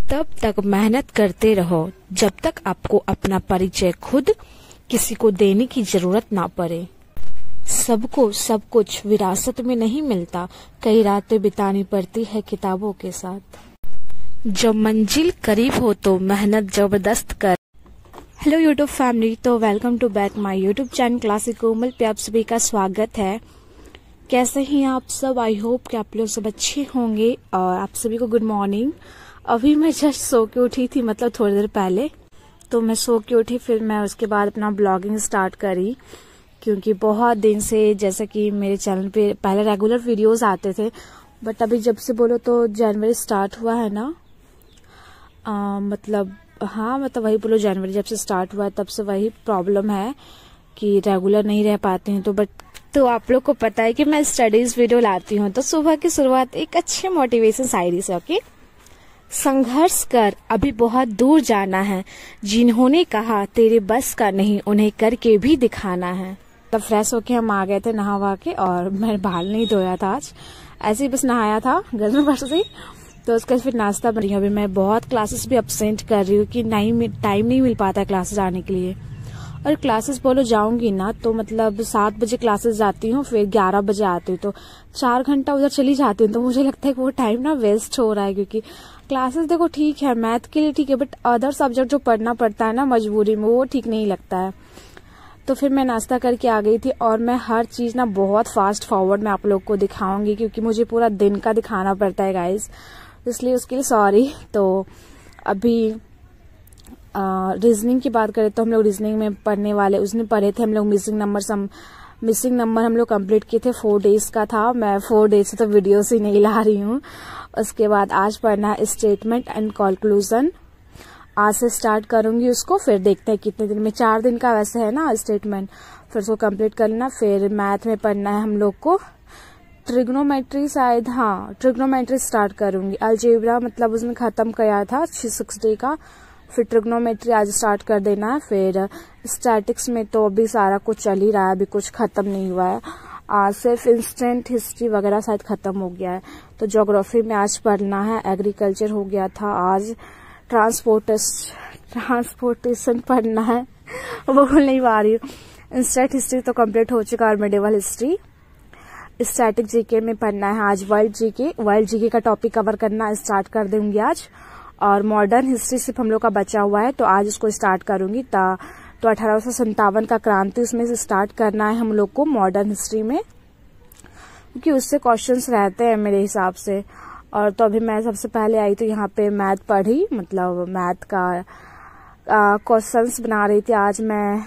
तब तक मेहनत करते रहो जब तक आपको अपना परिचय खुद किसी को देने की जरूरत ना पड़े। सबको सब कुछ विरासत में नहीं मिलता, कई रातें बितानी पड़ती है किताबों के साथ। जब मंजिल करीब हो तो मेहनत जबरदस्त कर। हेलो यूट्यूब फैमिली, तो welcome to back my YouTube channel classic Komal पे आप सभी का स्वागत है। कैसे हैं आप सब? आई होप कि आप लोग सब अच्छे होंगे और आप सभी को गुड मॉर्निंग। अभी मैं जस्ट सो के उठी थी, मतलब थोड़ी देर पहले। तो मैं सो के उठी, फिर मैं उसके बाद अपना ब्लॉगिंग स्टार्ट करी, क्योंकि बहुत दिन से जैसे कि मेरे चैनल पे पहले रेगुलर वीडियोस आते थे, बट अभी जब से बोलो तो जनवरी स्टार्ट हुआ है ना, मतलब वही बोलो, जनवरी जब से स्टार्ट हुआ है तब से वही प्रॉब्लम है कि रेगुलर नहीं रह पाते हैं। तो आप लोग को पता है कि मैं स्टडीज वीडियो लाती हूँ, तो सुबह की शुरुआत एक अच्छे मोटिवेशन शायरी से। ओके, संघर्ष कर, अभी बहुत दूर जाना है, जिन्होंने कहा तेरे बस का नहीं, उन्हें करके भी दिखाना है। तब फ्रेश होके हम आ गए थे नहा के, और मैं बाल नहीं धोया था आज, ऐसे ही बस नहाया था घर में बस से। तो उसका फिर नाश्ता बन रही हूँ। अभी मैं बहुत क्लासेस भी अब्सेंट कर रही हूँ कि टाइम नहीं मिल पाता क्लासेस आने के लिए। और क्लासेस बोलो जाऊंगी ना तो मतलब 7 बजे क्लासेस जाती हूँ, फिर 11 बजे आती हूँ, तो 4 घंटा उधर चली जाती हूँ। तो मुझे लगता है कि वो टाइम ना वेस्ट हो रहा है, क्योंकि क्लासेस देखो ठीक है, मैथ के लिए ठीक है, बट अदर सब्जेक्ट जो पढ़ना पड़ता है ना मजबूरी में, वो ठीक नहीं लगता है। तो फिर मैं नाश्ता करके आ गई थी, और मैं हर चीज ना बहुत फास्ट फॉरवर्ड में आप लोग को दिखाऊंगी, क्योंकि मुझे पूरा दिन का दिखाना पड़ता है गाइज, इसलिए उसके लिए सॉरी। तो अभी रीजनिंग की बात करें तो हम लोग रीजनिंग में पढ़ने वाले, उसने पढ़े थे हम लोग मिसिंग नंबर हम लोग कंप्लीट किए थे। 4 डेज का था, मैं 4 डेज से तो वीडियो से नहीं ला रही हूँ। उसके बाद आज पढ़ना है स्टेटमेंट एंड कंक्लूजन, आज से स्टार्ट करूंगी उसको, फिर देखते हैं कितने दिन में। 4 दिन का वैसे है ना स्टेटमेंट, फिर उसको कंप्लीट कर लेना। फिर मैथ में पढ़ना है हम लोग को ट्रिग्नोमेट्री, शायद ट्रिग्नोमेट्री स्टार्ट करूंगी। अलजेब्रा मतलब उसमें खत्म किया था 60 का, फिर ट्रिग्नोमेट्री आज स्टार्ट कर देना है। फिर स्टैटिक्स में तो अभी सारा कुछ चल ही रहा है, अभी कुछ खत्म नहीं हुआ है। आज सिर्फ इंस्टेंट हिस्ट्री वगैरह शायद खत्म हो गया है। तो ज्योग्राफी में आज पढ़ना है, एग्रीकल्चर हो गया था आज, ट्रांसपोर्टेशन पढ़ना है, वो बोल नहीं पा रही हूँ। इंस्टेंट हिस्ट्री तो कंप्लीट हो चुका, और मेडिवल हिस्ट्री। स्टैटिक जीके में पढ़ना है आज वर्ल्ड जीके का टॉपिक कवर करना स्टार्ट कर दूंगी आज। और मॉडर्न हिस्ट्री सिर्फ हम लोग का बचा हुआ है, तो आज उसको स्टार्ट करूंगी। तो 1857 का क्रांति, उसमें से स्टार्ट करना है हम लोग को मॉडर्न हिस्ट्री में, क्योंकि उससे क्वेश्चंस रहते हैं मेरे हिसाब से। और तो अभी मैं सबसे पहले आई तो यहाँ पे मैथ पढ़ी, मतलब मैथ का क्वेश्चंस बना रही थी आज मैं।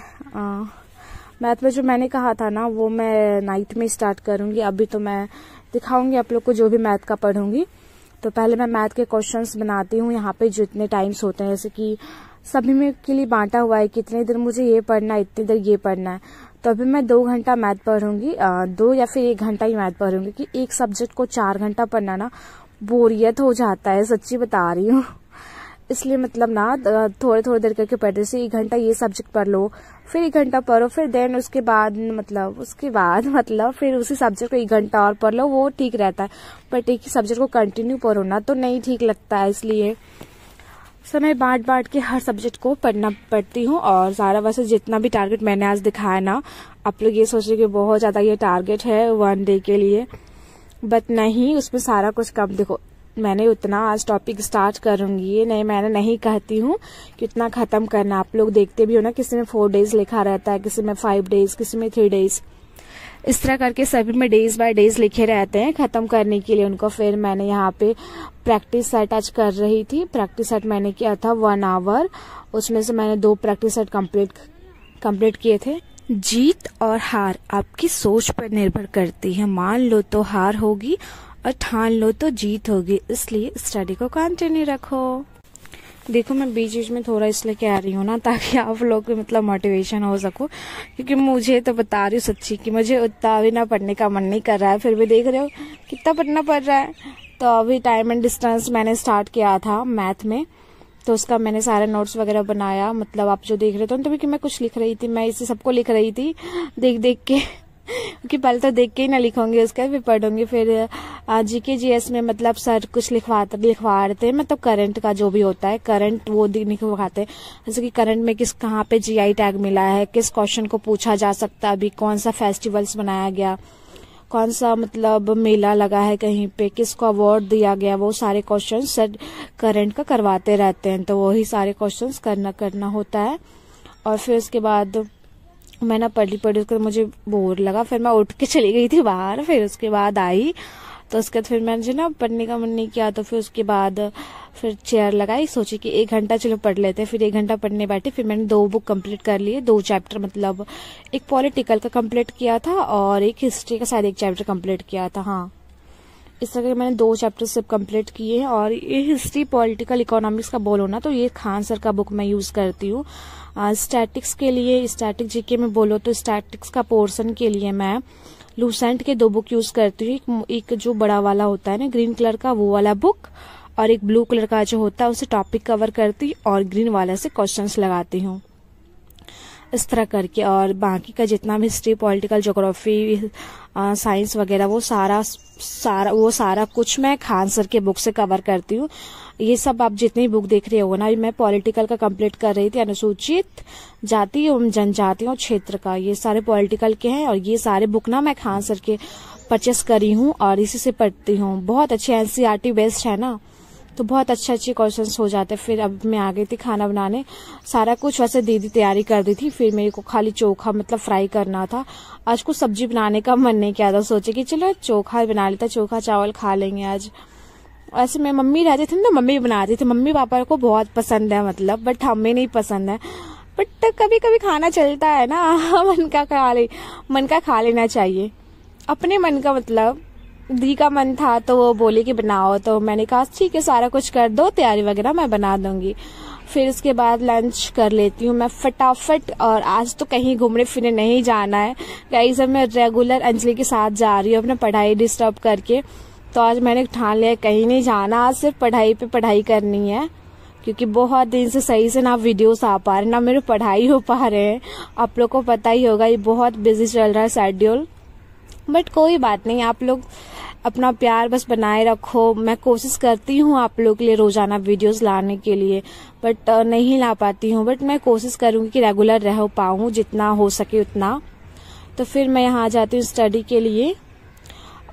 मैथ में जो मैंने कहा था ना, वो मैं नाइट में स्टार्ट करूंगी। अभी तो मैं दिखाऊंगी आप लोग को जो भी मैथ का पढ़ूंगी। तो पहले मैं मैथ के क्वेश्चंस बनाती हूँ यहाँ पे, जो इतने टाइम्स होते हैं, जैसे कि सभी में के लिए बांटा हुआ है कितने देर मुझे ये पढ़ना है, इतनी देर ये पढ़ना है। तो अभी मैं 2 घंटा मैथ पढ़ूंगी, 2 या फिर 1 घंटा ही मैथ पढ़ूंगी, कि एक सब्जेक्ट को 4 घंटा पढ़ना ना बोरियत हो जाता है, सच्ची बता रही हूँ। इसलिए मतलब ना थोड़े देर करके पढ़ने से 1 घंटा ये सब्जेक्ट पढ़ लो, फिर 1 घंटा पढ़ो, फिर देन उसके बाद फिर उसी सब्जेक्ट को 1 घंटा और पढ़ लो, वो ठीक रहता है। बट एक ही सब्जेक्ट को कंटिन्यू पढ़ो ना तो नहीं ठीक लगता है, इसलिए समय बांट के हर सब्जेक्ट को पढ़ती हूँ। और सारा वैसे जितना भी टारगेट मैंने आज दिखाया ना, आप लोग ये सोच रहे कि बहुत ज्यादा ये टारगेट है 1 डे के लिए, बट नहीं, उसमें सारा कुछ कम। देखो मैंने उतना आज टॉपिक स्टार्ट करूंगी, ये नहीं मैंने नहीं कहती हूँ कि उतना खत्म करना। आप लोग देखते भी हो ना, किसी में 4 डेज लिखा रहता है, किसी में 5 डेज, किसी में 3 डेज, इस तरह करके सभी में डेज बाय डेज लिखे रहते हैं खत्म करने के लिए उनको। फिर मैंने यहाँ पे प्रैक्टिस सेट आज कर रही थी। प्रैक्टिस सेट मैंने किया था 1 आवर, उसमें से मैंने 2 प्रैक्टिस सेट कंप्लीट किए थे। जीत और हार आपकी सोच पर निर्भर करती है, मान लो तो हार होगी और ठान लो तो जीत होगी, इसलिए स्टडी को कंटिन्यू रखो। देखो मैं बीच में थोड़ा इसलिए कह रही हूँ ना, ताकि आप लोग को मतलब मोटिवेशन हो सको, क्योंकि मुझे तो बता रही हूँ सच्ची कि मुझे उतना भी ना पढ़ने का मन नहीं कर रहा है, फिर भी देख रहे हो कितना पढ़ना पड़ रहा है। तो अभी टाइम एंड डिस्टेंस मैंने स्टार्ट किया था मैथ में, तो उसका मैंने सारे नोट्स वगैरह बनाया। मतलब आप जो देख रहे थे तभी कि मैं कुछ लिख रही थी, मैं इसे सबको लिख रही थी देख के। क्योंकि पहले तो देख के ही ना लिखूंगी, उसका फिर पढ़ूंगी। फिर जीके जीएस में मतलब सर कुछ लिखवा रहे थे, मतलब करंट का जो भी होता है करंट वो लिखवाते हैं, जैसे कि करंट में किस कहाँ पे जीआई टैग मिला है, किस क्वेश्चन को पूछा जा सकता है, अभी कौन सा फेस्टिवल्स बनाया गया, कौन सा मतलब मेला लगा है कहीं पे, किसको अवार्ड दिया गया, वो सारे क्वेश्चन सर करंट का करवाते रहते हैं। तो वही सारे क्वेश्चंस करना होता है। और फिर उसके बाद मैं ना पढ़ी उसके बाद मुझे बोर लगा, फिर मैं उठ के चली गई थी बाहर। फिर उसके बाद आई तो उसके बाद फिर मुझे ना पढ़ने का मन नहीं किया, तो फिर उसके बाद फिर चेयर लगाई, सोची कि 1 घंटा चलो पढ़ लेते हैं। फिर 1 घंटा पढ़ने बैठे, फिर मैंने 2 बुक कंप्लीट कर लिए, 2 चैप्टर, मतलब एक पॉलिटिकल का कंप्लीट किया था और एक हिस्ट्री का शायद 1 चैप्टर कंप्लीट किया था। हाँ, इस तरह के मैंने 2 चैप्टर सब कंप्लीट किए हैं। और ये हिस्ट्री पॉलिटिकल इकोनॉमिक्स का बोलो ना तो ये खान सर का बुक मैं यूज करती हूँ। स्टैटिक्स के लिए, स्टैटिक जीके में बोलो तो स्टैटिक्स का पोर्शन के लिए मैं लूसेंट के 2 बुक यूज करती हूँ। एक जो बड़ा वाला होता है ना ग्रीन कलर का, वो वाला बुक, और एक ब्लू कलर का जो होता है उसे टॉपिक कवर करती हूँ और ग्रीन वाले से क्वेश्चंस लगाती हूँ, इस तरह करके। और बाकी का जितना भी हिस्ट्री, पॉलिटिकल, ज्योग्राफी, साइंस वगैरह वो सारा कुछ मैं खान सर के बुक से कवर करती हूँ। ये सब आप जितनी बुक देख रहे हो ना, मैं पॉलिटिकल का कंप्लीट कर रही थी, अनुसूचित जाति एवं जनजातियों क्षेत्र का, ये सारे पॉलिटिकल के हैं। और ये सारे बुक ना मैं खान सर के परचेस करी हूँ और इसी से पढ़ती हूँ। बहुत अच्छे एनसीईआरटी बेस्ड है ना, तो बहुत अच्छे क्वेश्चंस हो जाते। फिर अब मैं आ गई थी खाना बनाने, सारा कुछ वैसे दीदी तैयारी कर दी थी, फिर मेरे को खाली चोखा मतलब फ्राई करना था। आज कुछ सब्जी बनाने का मन नहीं किया था, सोचे कि चलो चोखा बना लेता, चोखा चावल खा लेंगे आज। ऐसे में मम्मी रहती थी ना, मम्मी बनाती थी, मम्मी पापा को बहुत पसंद है मतलब, बट हमें नहीं पसंद है। बट कभी कभी खाना चलता है ना, मन का खा लेना चाहिए अपने मन का। मतलब दी का मन था तो वो बोले कि बनाओ, तो मैंने कहा ठीक है सारा कुछ कर दो, तैयारी वगैरह मैं बना दूंगी। फिर उसके बाद लंच कर लेती हूँ मैं फटाफट। और आज तो कहीं घूमने फिरने नहीं जाना है गाइस, अब मैं रेगुलर अंजलि के साथ जा रही हूँ अपना पढ़ाई डिस्टर्ब करके। तो आज मैंने ठान लिया कहीं नहीं जाना, आज सिर्फ पढ़ाई पे पढ़ाई करनी है, क्योंकि बहुत दिन से सही से ना वीडियोस आ पा रहे ना मेरे पढ़ाई हो पा रहे हैं। आप लोग को पता ही होगा ये बहुत बिजी चल रहा है शेड्यूल, बट कोई बात नहीं, आप लोग अपना प्यार बस बनाए रखो। मैं कोशिश करती हूँ आप लोग के लिए रोजाना वीडियोस लाने के लिए, बट नहीं ला पाती हूँ, बट मैं कोशिश करूंगी कि रेगुलर रह पाऊँ जितना हो सके उतना। तो फिर मैं यहाँ आ जाती हूँ स्टडी के लिए।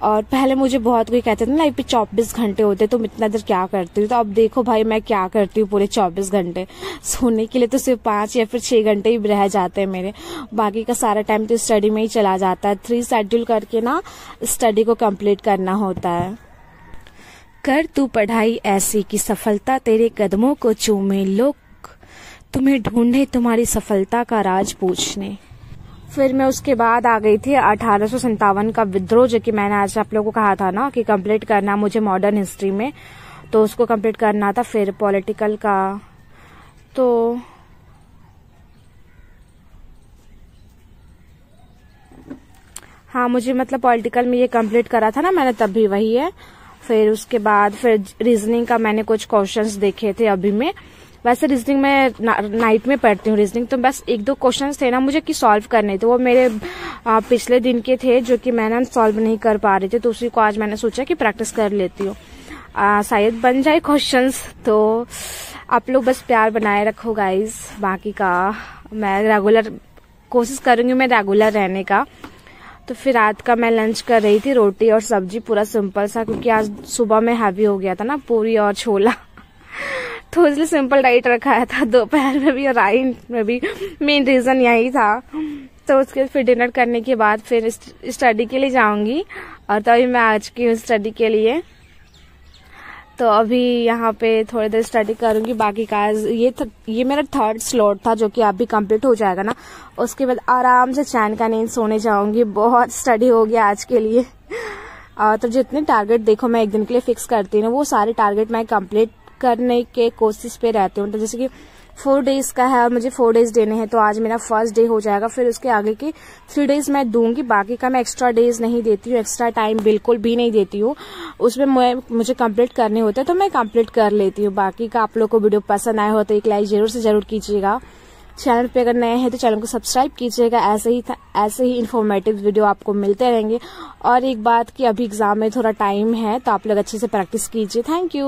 और पहले मुझे बहुत कोई कहते थे ना पे 24 घंटे होते, तुम इतना देर क्या करती हो, तो अब देखो भाई मैं क्या करती हूँ पूरे 24 घंटे। सोने के लिए तो सिर्फ 5 या फिर 6 घंटे ही रह जाते हैं मेरे, बाकी का सारा टाइम तो स्टडी में ही चला जाता है। 3 शेड्यूल करके ना स्टडी को कंप्लीट करना होता है। कर तू पढ़ाई ऐसी कि सफलता तेरे कदमों को चूमे, लोग तुम्हें ढूंढे तुम्हारी सफलता का राज पूछने। फिर मैं उसके बाद आ गई थी 1857 का विद्रोह, जो कि मैंने आज आप लोगों को कहा था ना कि कंप्लीट करना मुझे मॉडर्न हिस्ट्री में, तो उसको कंप्लीट करना था। फिर पॉलिटिकल का तो हाँ मुझे मतलब पॉलिटिकल में ये कंप्लीट करा था ना मैंने, तब भी वही है। फिर उसके बाद फिर रीजनिंग का मैंने कुछ क्वेश्चंस देखे थे अभी में, वैसे रीजनिंग में नाइट में पढ़ती हूँ रीजनिंग, तो बस 1-2 क्वेश्चंस थे ना मुझे कि सॉल्व करने थे, वो मेरे पिछले दिन के थे जो कि मैंने सॉल्व नहीं कर पा रही थी, तो उसी को आज मैंने सोचा कि प्रैक्टिस कर लेती हूँ, शायद बन जाए क्वेश्चंस। तो आप लोग बस प्यार बनाए रखो गाइज, बाकी का मैं रेगुलर कोशिश करूंगी मैं रेगुलर रहने का। तो फिर रात का मैं लंच कर रही थी, रोटी और सब्जी, पूरा सिंपल सा, क्योंकि आज सुबह में हैवी हो गया था ना पूरी और छोला, तो इसलिए सिंपल डाइट रखाया था। दोपहर में भी और रात में भी मेन रीजन यही था। तो उसके फिर डिनर करने के बाद फिर स्टडी के लिए जाऊंगी, और तभी मैं आज की हूँ स्टडी के लिए। तो अभी यहाँ पे थोड़ी देर स्टडी करूंगी, बाकी का ये मेरा 3rd स्लॉट था जो कि अभी कंप्लीट हो जाएगा ना, उसके बाद आराम से चैन का नींद सोने जाऊंगी। बहुत स्टडी हो गया आज के लिए। तो जितने टारगेट देखो मैं एक दिन के लिए फिक्स करती हूँ, वो सारे टारगेट मैं कंप्लीट करने के कोशिश पे रहती हूँ। तो जैसे कि 4 डेज का है और मुझे 4 डेज देने हैं, तो आज मेरा फर्स्ट डे हो जाएगा। फिर उसके आगे के 3 डेज मैं दूंगी, बाकी का मैं एक्स्ट्रा डेज नहीं देती हूँ, एक्स्ट्रा टाइम बिल्कुल भी नहीं देती हूँ। उसमें मुझे कंप्लीट करने होते हैं तो मैं कंप्लीट कर लेती हूँ। बाकी का आप लोग को वीडियो पसंद आया हो तो एक लाइक जरूर से जरूर कीजिएगा, चैनल पे अगर नए हैं तो चैनल को सब्सक्राइब कीजिएगा। ऐसे ही इन्फॉर्मेटिव वीडियो आपको मिलते रहेंगे। और एक बात कि अभी एग्जाम में थोड़ा टाइम है तो आप लोग अच्छे से प्रैक्टिस कीजिए। Thank you.